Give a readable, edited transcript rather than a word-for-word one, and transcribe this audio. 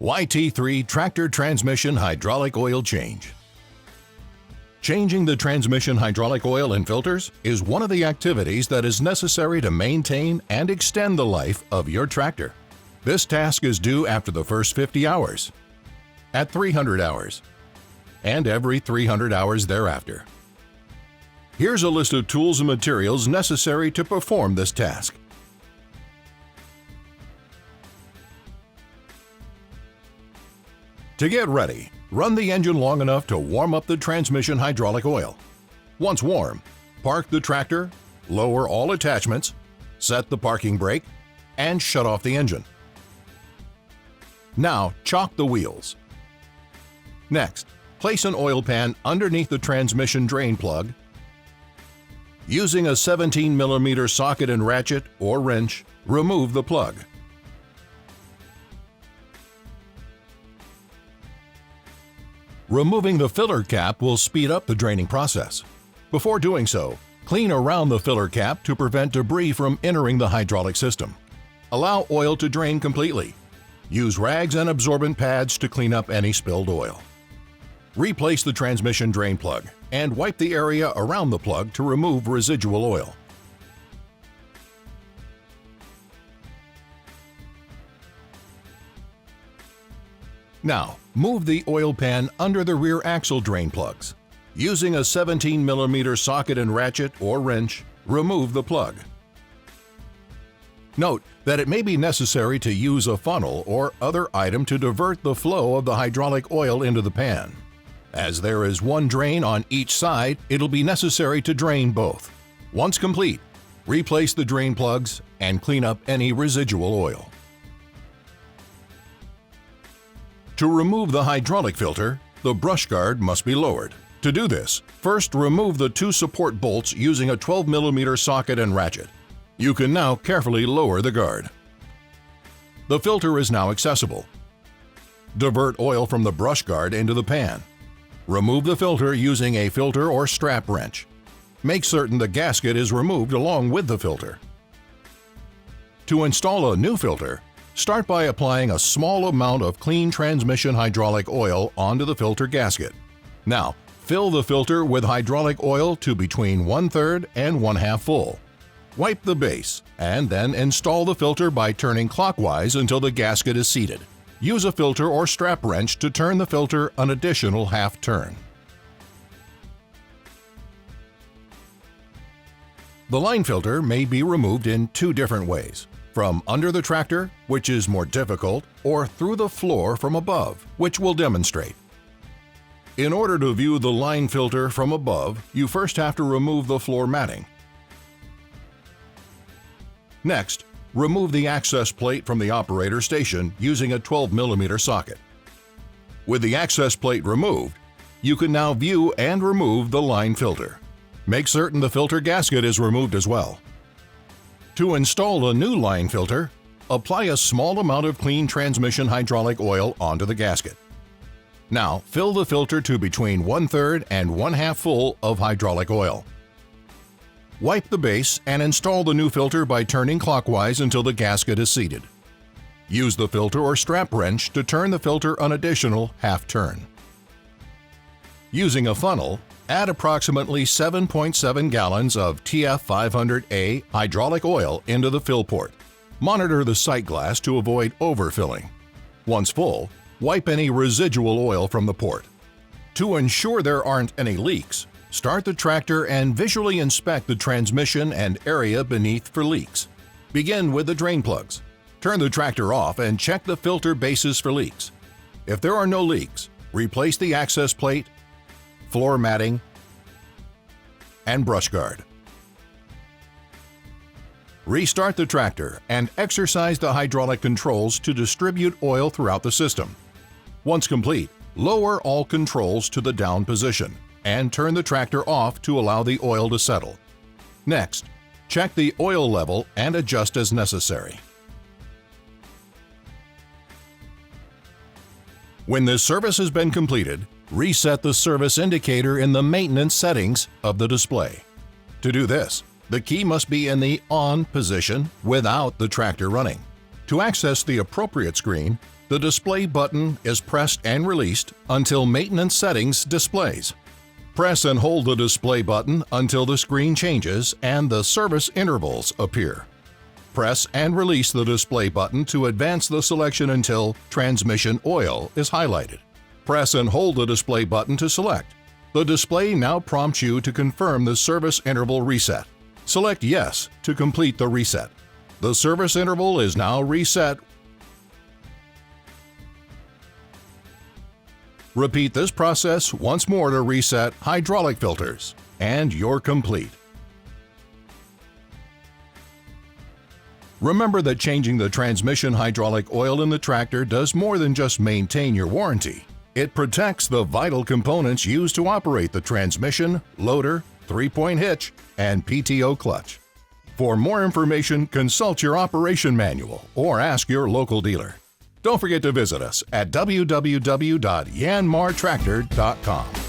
YT3 Tractor Transmission Hydraulic Oil Change. Changing the transmission hydraulic oil and filters is one of the activities that is necessary to maintain and extend the life of your tractor. This task is due after the first 50 hours, at 300 hours, and every 300 hours thereafter. Here's a list of tools and materials necessary to perform this task. To get ready, run the engine long enough to warm up the transmission hydraulic oil. Once warm, park the tractor, lower all attachments, set the parking brake, and shut off the engine. Now, chock the wheels. Next, place an oil pan underneath the transmission drain plug. Using a 17mm socket and ratchet or wrench, remove the plug. Removing the filler cap will speed up the draining process. Before doing so, clean around the filler cap to prevent debris from entering the hydraulic system. Allow oil to drain completely. Use rags and absorbent pads to clean up any spilled oil. Replace the transmission drain plug and wipe the area around the plug to remove residual oil. Now, move the oil pan under the rear axle drain plugs. Using a 17mm socket and ratchet or wrench, remove the plug. Note that it may be necessary to use a funnel or other item to divert the flow of the hydraulic oil into the pan. As there is one drain on each side, it'll be necessary to drain both. Once complete, replace the drain plugs and clean up any residual oil. To remove the hydraulic filter, the brush guard must be lowered. To do this, first remove the two support bolts using a 12mm socket and ratchet. You can now carefully lower the guard. The filter is now accessible. Divert oil from the brush guard into the pan. Remove the filter using a filter or strap wrench. Make certain the gasket is removed along with the filter. To install a new filter, start by applying a small amount of clean transmission hydraulic oil onto the filter gasket. Now, fill the filter with hydraulic oil to between 1/3 and 1/2 full. Wipe the base, and then install the filter by turning clockwise until the gasket is seated. Use a filter or strap wrench to turn the filter an additional half turn. The line filter may be removed in two different ways: from under the tractor, which is more difficult, or through the floor from above, which we'll demonstrate. In order to view the line filter from above, you first have to remove the floor matting. Next, remove the access plate from the operator station using a 12mm socket. With the access plate removed, you can now view and remove the line filter. Make certain the filter gasket is removed as well. To install a new line filter, apply a small amount of clean transmission hydraulic oil onto the gasket. Now, fill the filter to between 1/3 and 1/2 full of hydraulic oil. Wipe the base and install the new filter by turning clockwise until the gasket is seated. Use the filter or strap wrench to turn the filter an additional half turn. Using a funnel, add approximately 7.7 gallons of TF500A hydraulic oil into the fill port. Monitor the sight glass to avoid overfilling. Once full, wipe any residual oil from the port. To ensure there aren't any leaks, start the tractor and visually inspect the transmission and area beneath for leaks. Begin with the drain plugs. Turn the tractor off and check the filter bases for leaks. If there are no leaks, replace the access plate, floor matting, and brush guard. Restart the tractor and exercise the hydraulic controls to distribute oil throughout the system. Once complete, lower all controls to the down position and turn the tractor off to allow the oil to settle. Next, check the oil level and adjust as necessary. When this service has been completed, reset the service indicator in the maintenance settings of the display. To do this, the key must be in the on position without the tractor running. To access the appropriate screen, The display button is pressed and released until Maintenance Settings displays. Press and hold the display button until the screen changes and the service intervals appear. Press and release the display button to advance the selection until Transmission Oil is highlighted. Press and hold the display button to select. The display now prompts you to confirm the service interval reset. Select Yes to complete the reset. The service interval is now reset. Repeat this process once more to reset hydraulic filters, and you're complete. Remember that changing the transmission hydraulic oil in the tractor does more than just maintain your warranty. It protects the vital components used to operate the transmission, loader, three-point hitch, and PTO clutch. For more information, consult your operation manual or ask your local dealer. Don't forget to visit us at www.yanmartractor.com.